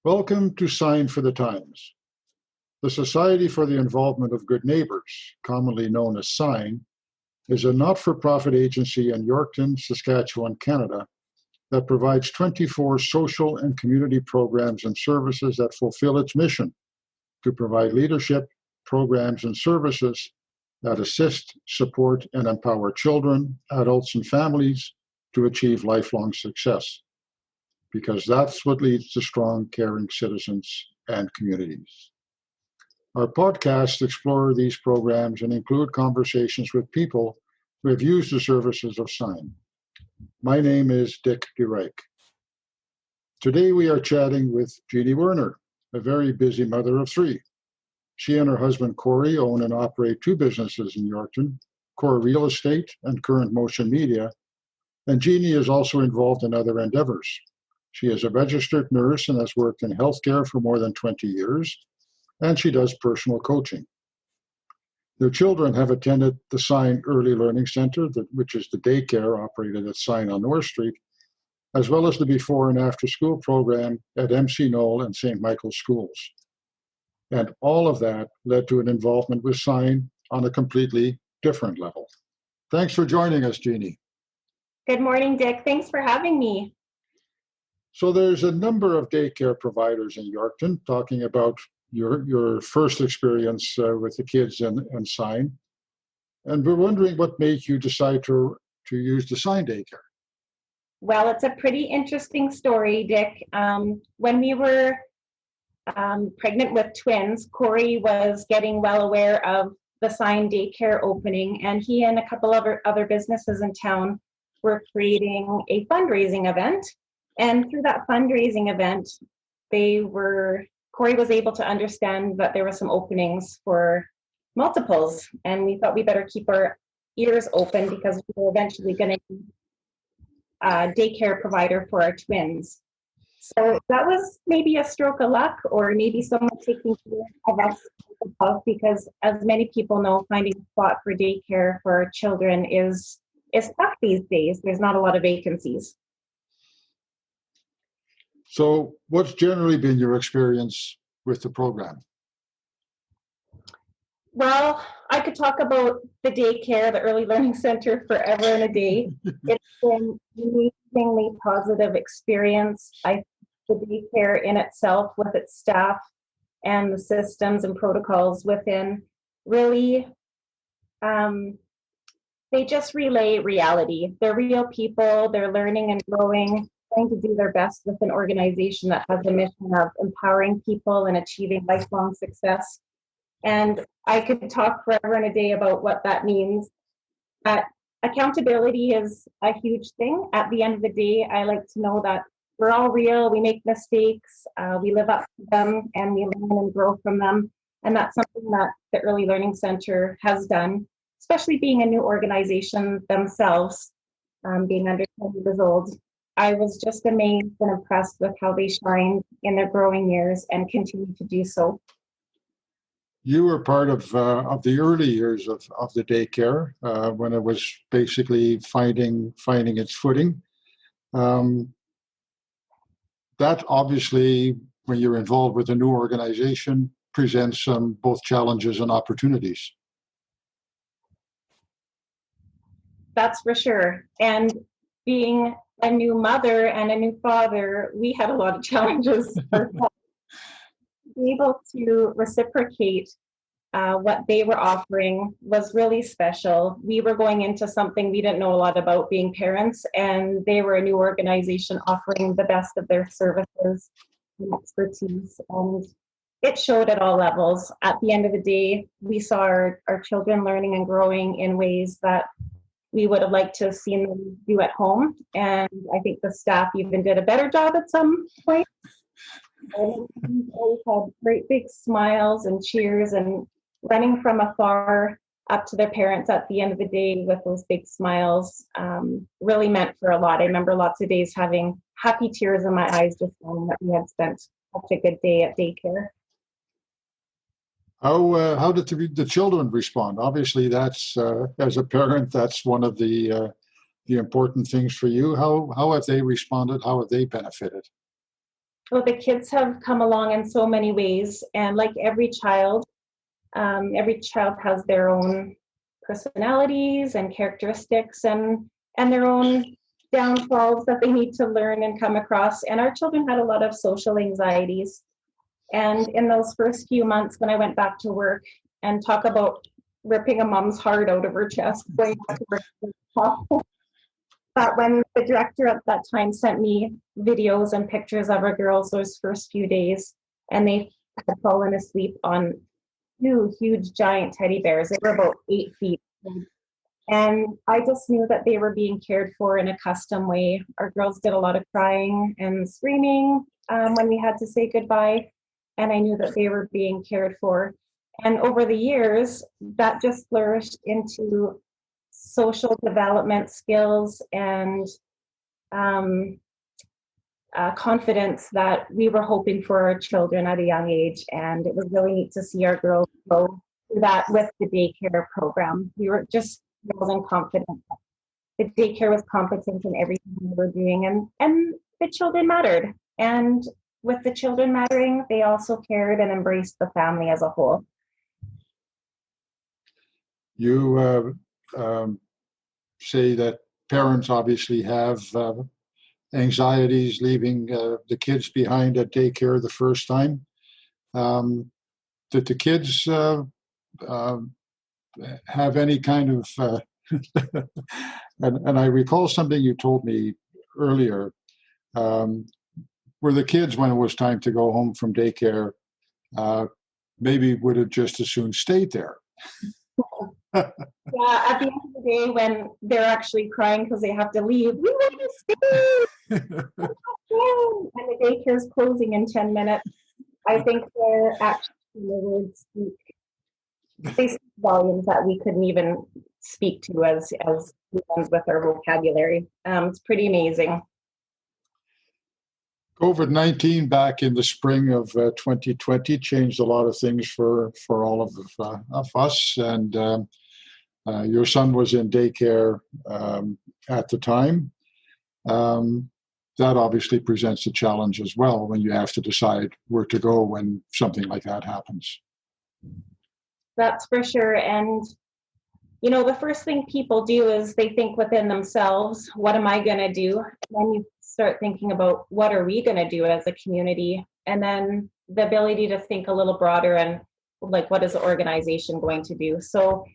Welcome to Sign for the Times. The Society for the Involvement of Good Neighbors, commonly known as SIGN, is a not-for-profit agency in Yorkton, Saskatchewan, Canada, that provides 24 social and community programs and services that fulfill its mission to provide leadership, programs, and services that assist, support, and empower children, adults, and families to achieve lifelong success, because that's what leads to strong, caring citizens and communities. Our podcasts explore these programs and include conversations with people who have used the services of SIGN. My name is Dick DeRyk. Today we are chatting with Jeannie Werner, a very busy mother of three. She and her husband Corey own and operate two businesses in Yorkton, Core Real Estate and Current Motion Media, and Jeannie is also involved in other endeavors. She is a registered nurse and has worked in healthcare for more than 20 years, and she does personal coaching. Their children have attended the SIGN Early Learning Center, which is the daycare operated at SIGN on North Street, as well as the before and after school program at MC Knoll and St. Michael's Schools. And all of that led to an involvement with SIGN on a completely different level. Thanks for joining us, Jeannie. Good morning, Dick. Thanks for having me. So there's a number of daycare providers in Yorkton talking about your first experience with the kids and SIGN. And we're wondering what made you decide to use the SIGN daycare. Well, it's a pretty interesting story, Dick. When we were pregnant with twins, Corey was getting well aware of the SIGN daycare opening, and he and a couple of other businesses in town were creating a fundraising event. And through that fundraising event, Corey was able to understand that there were some openings for multiples, and we thought we better keep our ears open because we were eventually going to be a daycare provider for our twins. So that was maybe a stroke of luck, or maybe someone taking care of us, because as many people know, finding a spot for daycare for our children is tough these days. There's not a lot of vacancies. So what's generally been your experience with the program? Well, I could talk about the daycare, the Early Learning Center, forever and a day. It's been an amazingly positive experience. I think the daycare in itself, with its staff and the systems and protocols within, really, they just relay reality. They're real people. They're learning and growing, trying to do their best with an organization that has a mission of empowering people and achieving lifelong success. And I could talk forever and a day about what that means. But accountability is a huge thing. At the end of the day, I like to know that we're all real. We make mistakes. We live up to them, and we learn and grow from them. And that's something that the Early Learning Center has done, especially being a new organization themselves, being under 10 years old. I was just amazed and impressed with how they shined in their growing years and continue to do so. You were part of the early years of the daycare when it was basically finding its footing. That obviously, when you're involved with a new organization, presents some both challenges and opportunities. That's for sure. And being a new mother and a new father, we had a lot of challenges. Be able to reciprocate what they were offering was really special. We were going into something we didn't know a lot about, being parents, and they were a new organization offering the best of their services and expertise. And it showed at all levels. At the end of the day, we saw our children learning and growing in ways that we would have liked to have seen them do at home. And I think the staff even did a better job at some point. We always had great big smiles and cheers and running from afar up to their parents at the end of the day with those big smiles really meant for a lot. I remember lots of days having happy tears in my eyes just knowing that we had spent such a good day at daycare. How did the children respond? Obviously, that's as a parent, that's one of the important things for you. How have they responded? How have they benefited? Well, the kids have come along in so many ways, and like every child has their own personalities and characteristics, and their own downfalls that they need to learn and come across. And our children had a lot of social anxieties. And in those first few months when I went back to work, and talk about ripping a mom's heart out of her chest, going back to work, but when the director at that time sent me videos and pictures of our girls those first few days, and they had fallen asleep on two huge giant teddy bears. They were about 8 feet. And I just knew that they were being cared for in a custom way. Our girls did a lot of crying and screaming when we had to say goodbye. And I knew that they were being cared for. And over the years, that just flourished into social development skills and confidence that we were hoping for our children at a young age. And it was really neat to see our girls go through that with the daycare program. We were just feeling confident. The daycare was competent in everything we were doing, and the children mattered. And with the children mattering, they also cared and embraced the family as a whole. You say that parents obviously have anxieties leaving the kids behind at daycare the first time. Did the kids have any kind of, and I recall something you told me earlier, where the kids, when it was time to go home from daycare, maybe would have just as soon stayed there. Yeah, at the end of the day, when they're actually crying because they have to leave, we want to stay. And the daycare is closing in 10 minutes. I think their actions and their words speak volumes that we couldn't even speak to as humans with our vocabulary. It's pretty amazing. COVID-19 back in the spring of 2020 changed a lot of things for all of us. And your son was in daycare at the time. That obviously presents a challenge as well when you have to decide where to go when something like that happens. That's for sure. And, you know, the first thing people do is they think within themselves, what am I going to do? And then you start thinking about what are we going to do as a community? And then the ability to think a little broader and like, what is the organization going to do? So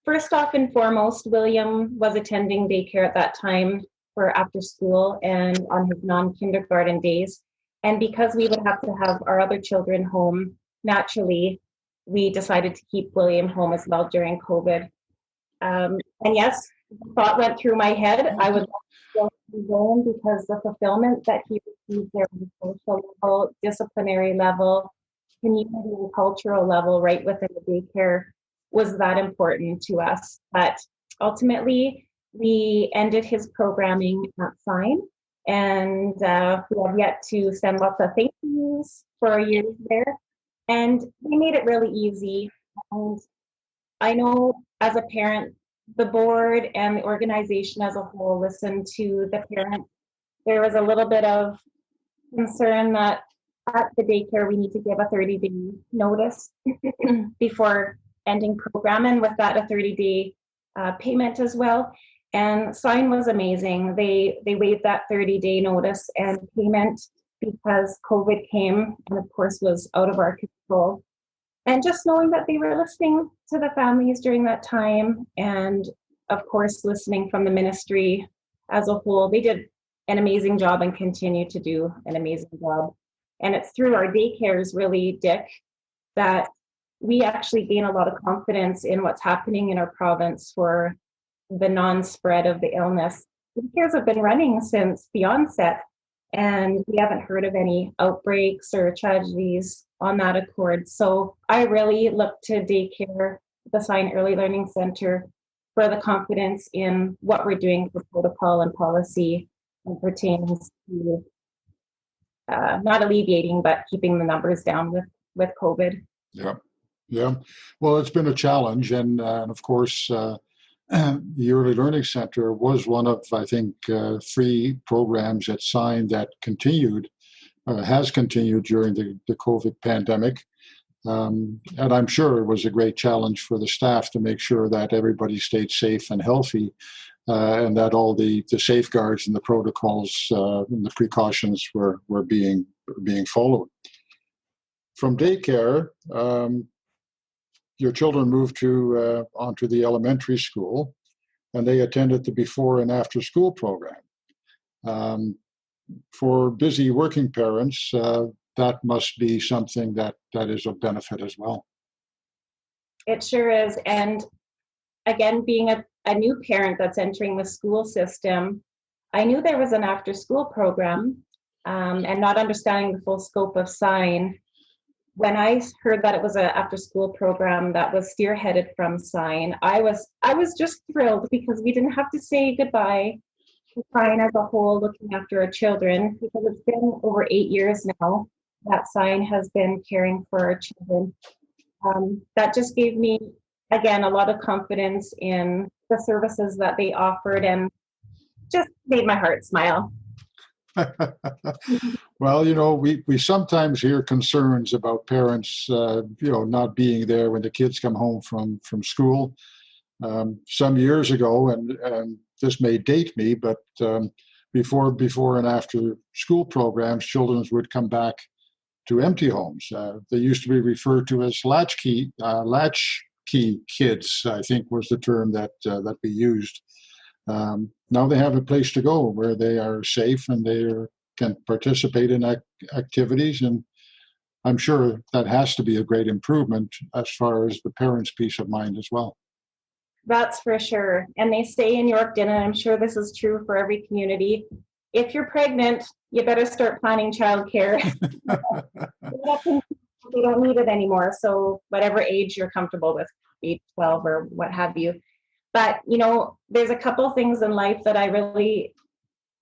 first off and foremost, William was attending daycare at that time for after school and on his non-kindergarten days. And because we would have to have our other children home, naturally, we decided to keep William home as well during COVID. And yes, the thought went through my head. I would love to go home because the fulfillment that he received there on the social level, disciplinary level, community and cultural level, right within the daycare, was that important to us. But ultimately, we ended his programming at Sign, and we have yet to send lots of thank yous for our years there. And they made it really easy. And I know as a parent, the board and the organization as a whole listened to the parents. There was a little bit of concern that at the daycare we need to give a 30-day notice before ending program, and with that a 30-day payment as well. And Sign was amazing. They waived that 30-day notice and payment because COVID came and of course was out of our control. And just knowing that they were listening to the families during that time, and of course listening from the ministry as a whole, they did an amazing job and continue to do an amazing job. And it's through our daycares, really, Dick, that we actually gain a lot of confidence in what's happening in our province for the non-spread of the illness. Daycares have been running since the onset, and we haven't heard of any outbreaks or tragedies on that accord. So I really look to daycare, the Sign Early Learning Center, for the confidence in what we're doing for protocol and policy and pertains to not alleviating, but keeping the numbers down with COVID. Yeah. Well, it's been a challenge, and of course, the Early Learning Center was one of, I think, 3 programs at Sign that continued has continued during the COVID pandemic. And I'm sure it was a great challenge for the staff to make sure that everybody stayed safe and healthy, and that all the safeguards and the protocols and the precautions were being followed. From daycare, your children moved to onto the elementary school, and they attended the before and after school program. For busy working parents, that must be something that is of benefit as well. It sure is. And again, being a new parent that's entering the school system, I knew there was an after school program, and not understanding the full scope of SIGN. When I heard that it was an after school program that was spearheaded from SIGN, I was just thrilled, because we didn't have to say goodbye to SIGN as a whole, looking after our children, because it's been over 8 years now that SIGN has been caring for our children. That just gave me, again, a lot of confidence in the services that they offered, and just made my heart smile. Well, we sometimes hear concerns about parents, not being there when the kids come home from school. Some years ago, and this may date me, but before and after school programs, children would come back to empty homes. They used to be referred to as latchkey kids, I think was the term that we used. Now they have a place to go where they are safe and they can participate in activities, and I'm sure that has to be a great improvement as far as the parents' peace of mind as well. That's for sure. And they say in Yorkton, and I'm sure this is true for every community, if you're pregnant, you better start planning childcare. They don't need it anymore. So whatever age you're comfortable with, 8, 12, or what have you. But, there's a couple things in life that I really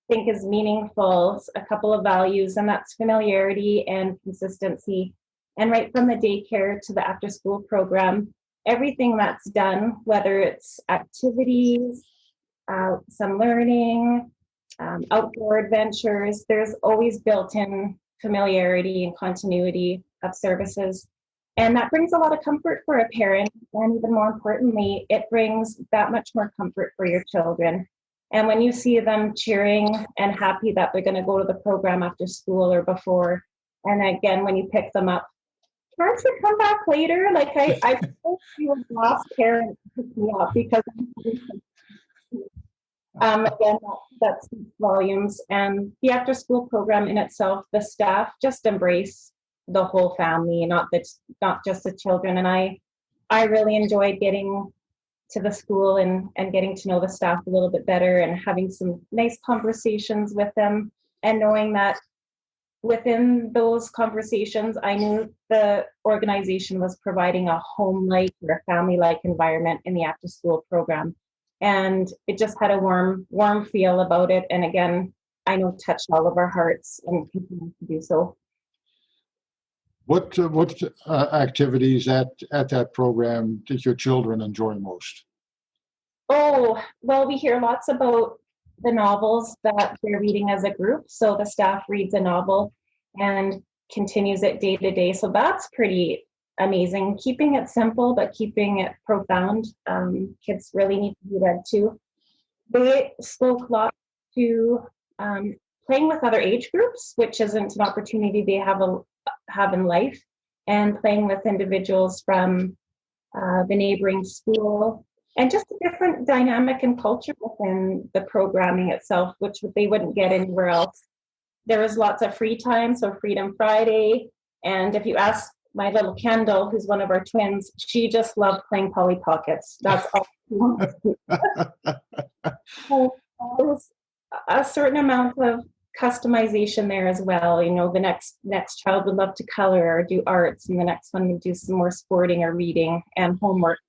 think is meaningful, a couple of values, and that's familiarity and consistency. And right from the daycare to the after school program, everything that's done, whether it's activities, some learning, outdoor adventures, there's always built-in familiarity and continuity of services. And that brings a lot of comfort for a parent. And even more importantly, it brings that much more comfort for your children. And when you see them cheering and happy that they're going to go to the program after school or before, and again, when you pick them up, can't you come back later? Like I suppose you were the last parent to pick me up, because again, that speaks volumes. And the after school program in itself, the staff just embrace the whole family, not just the children. And I really enjoyed getting to the school and getting to know the staff a little bit better, and having some nice conversations with them, and knowing that within those conversations, I knew the organization was providing a home-like or a family-like environment in the after-school program. And it just had a warm feel about it. And again, I know touched all of our hearts and continues to do so. What activities at that program did your children enjoy most? Oh, well, we hear lots about the novels that they're reading as a group. So the staff reads a novel and continues it day to day. So that's pretty amazing. Keeping it simple, but keeping it profound. Kids really need to be read to. They spoke lots to playing with other age groups, which isn't an opportunity they have in life, and playing with individuals from the neighboring school, and just a different dynamic and culture within the programming itself, which they wouldn't get anywhere else. There was lots of free time, so Freedom Friday. And if you ask my little Kendall, who's one of our twins, she just loved playing Polly Pockets. That's all she wanted to do. So there was a certain amount of customization there as well. The next child would love to color or do arts, and the next one would do some more sporting or reading and homework.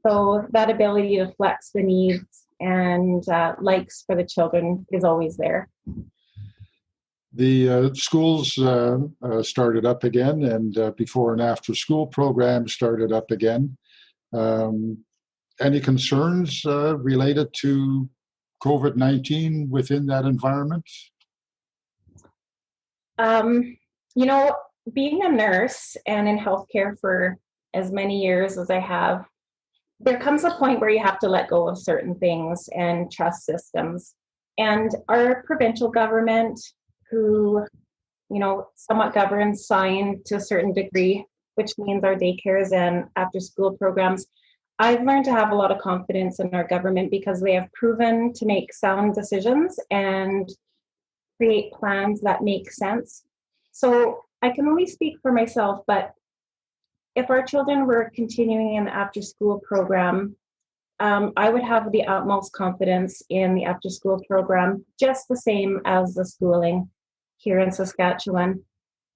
So that ability to flex the needs and likes for the children is always there. The schools started up again, and before and after school programs started up again. Any concerns related to COVID-19 within that environment? You know, being a nurse and in healthcare for as many years as I have, there comes a point where you have to let go of certain things and trust systems. And our provincial government, who, somewhat governs sign to a certain degree, which means our daycares and after school programs, I've learned to have a lot of confidence in our government because they have proven to make sound decisions and create plans that make sense. So I can only speak for myself, but if our children were continuing in the after school program, I would have the utmost confidence in the after school program, just the same as the schooling here in Saskatchewan.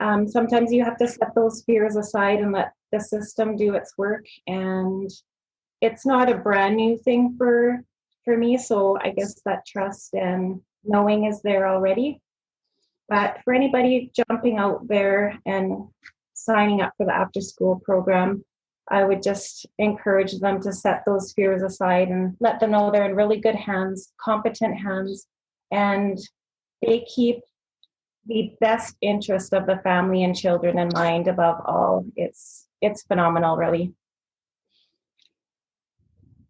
Sometimes you have to set those fears aside and let the system do its work. And it's not a brand new thing for me. So I guess that trust and knowing is there already. But for anybody jumping out there and signing up for the after school program, I would just encourage them to set those fears aside and let them know they're in really good hands, competent hands, and they keep the best interest of the family and children in mind above all. It's phenomenal, really.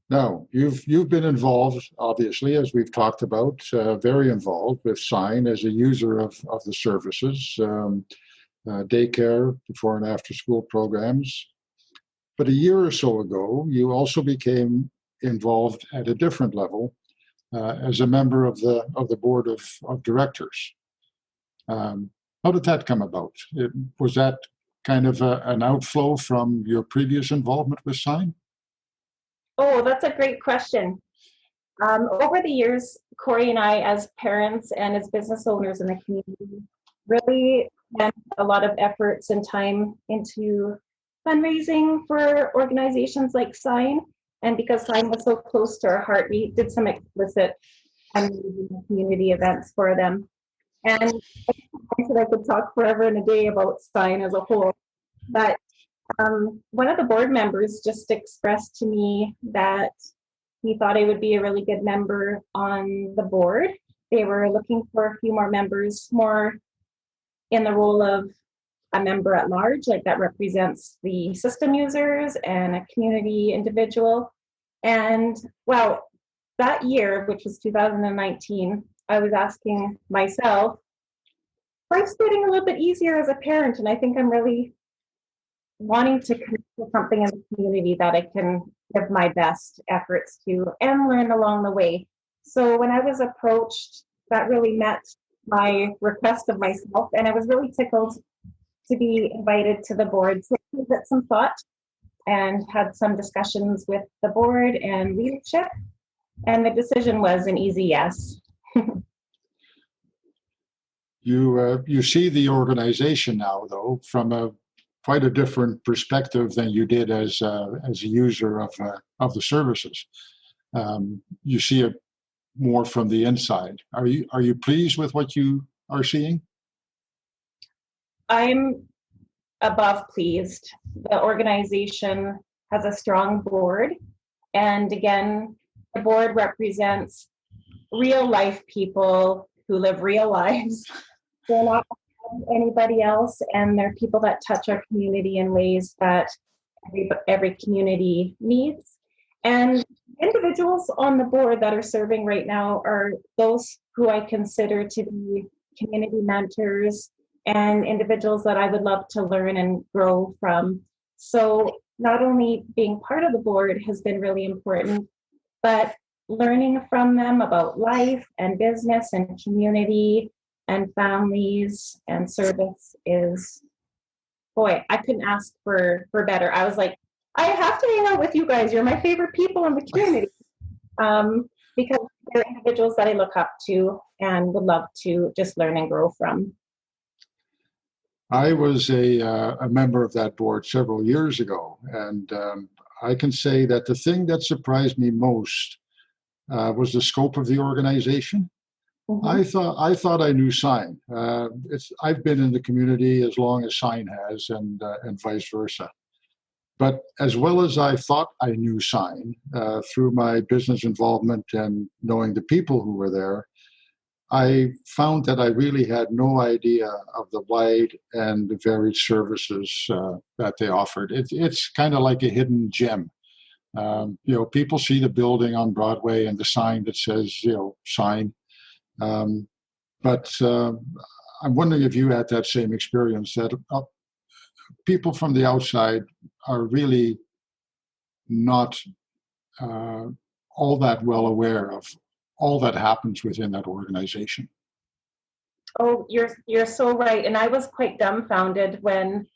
Now, you've been involved, obviously, as we've talked about, very involved with Sign as a user of the services, daycare, before and after school programs. But a year or so ago, you also became involved at a different level as a member of the board of directors. How did that come about? Was that kind of an outflow from your previous involvement with Sign? Oh, that's a great question. Over the years, Corey and I, as parents and as business owners in the community, really spent a lot of efforts and time into fundraising for organizations like Sign. And because Sign was so close to our heart, we did some explicit fundraising community events for them. And I could talk forever and a day about Sign as a whole. But one of the board members just expressed to me that he thought I would be a really good member on the board. They were looking for a few more members, more in the role of a member at large, like that represents the system users and a community individual. And well, that year, which was 2019, I was asking myself, life's getting a little bit easier as a parent, and I think I'm really wanting to connect with something in the community that I can give my best efforts to and learn along the way. So when I was approached, that really met my request of myself, and I was really tickled to be invited to the board. So I gave it some thought and had some discussions with the board and leadership, and the decision was an easy yes. You see the organization now, though, from quite a different perspective than you did as a user of the services. You see it more from the inside. Are you pleased with what you are seeing? I'm above pleased. The organization has a strong board, and again, the board represents real life people who live real lives. They're not anybody else, and they're people that touch our community in ways that every community needs. And individuals on the board that are serving right now are those who I consider to be community mentors and individuals that I would love to learn and grow from. So not only being part of the board has been really important, but learning from them about life and business and community and families and service is, boy, I couldn't ask for better. I was like, I have to hang out with you guys. You're my favorite people in the community, because they're individuals that I look up to and would love to just learn and grow from. I was a member of that board several years ago, and I can say that the thing that surprised me most was the scope of the organization. Mm-hmm. I thought I knew Sign. I've been in the community as long as Sign has, and vice versa. But as well as I thought I knew Sign through my business involvement and knowing the people who were there, I found that I really had no idea of the wide and varied services that they offered. It's kind of like a hidden gem. People see the building on Broadway and the sign that says, sign. But I'm wondering if you had that same experience, that people from the outside are really not all that well aware of all that happens within that organization. Oh, you're so right. And I was quite dumbfounded when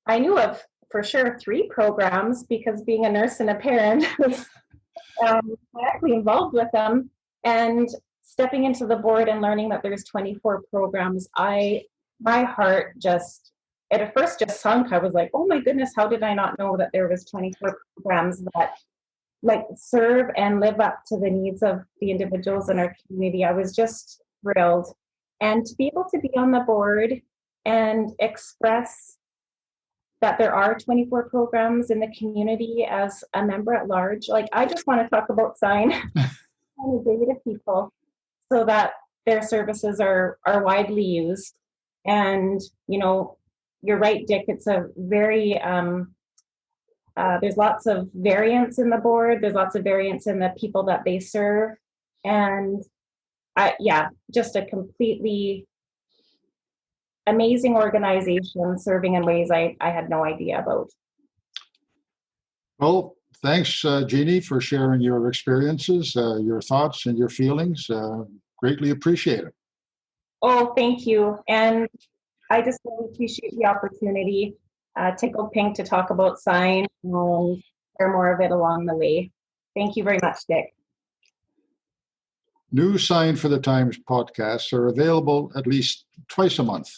I knew of, for sure, 3 programs, because being a nurse and a parent, directly involved with them. And stepping into the board and learning that there's 24 programs, my heart just, at first just sunk. I was like, oh my goodness, how did I not know that there was 24 programs that like serve and live up to the needs of the individuals in our community? I was just thrilled. And to be able to be on the board and express that there are 24 programs in the community as a member at large, like I just want to talk about sign on a day to people so that their services are widely used. And, you're right, Dick, it's a very, there's lots of variance in the board. There's lots of variance in the people that they serve. And just a completely amazing organization serving in ways I had no idea about. Well, thanks, Jeannie, for sharing your experiences, your thoughts, and your feelings. Greatly appreciate it. Oh, thank you. And I just really appreciate the opportunity, tickled pink, to talk about sign and share more of it along the way. Thank you very much, Dick. New Sign for the Times podcasts are available at least twice a month.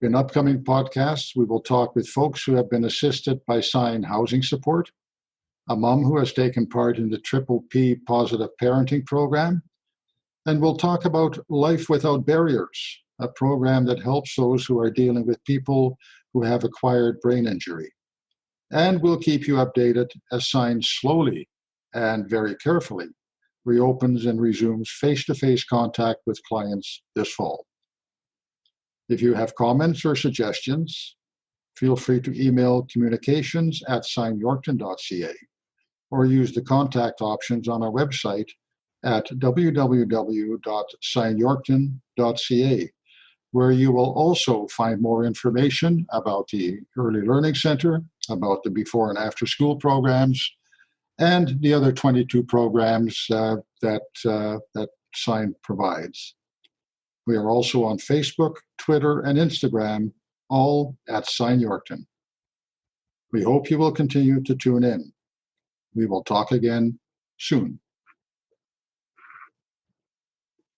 In upcoming podcasts, we will talk with folks who have been assisted by Sign Housing Support, a mom who has taken part in the Triple P Positive Parenting Program, and we'll talk about Life Without Barriers, a program that helps those who are dealing with people who have acquired brain injury. And we'll keep you updated as Sign slowly and very carefully reopens and resumes face-to-face contact with clients this fall. If you have comments or suggestions, feel free to email communications@signyorkton.ca or use the contact options on our website at www.signyorkton.ca, where you will also find more information about the Early Learning Center, about the before and after school programs, and the other 22 programs that Sign provides. We are also on Facebook, Twitter, and Instagram, all at Sign Yorkton. We hope you will continue to tune in. We will talk again soon.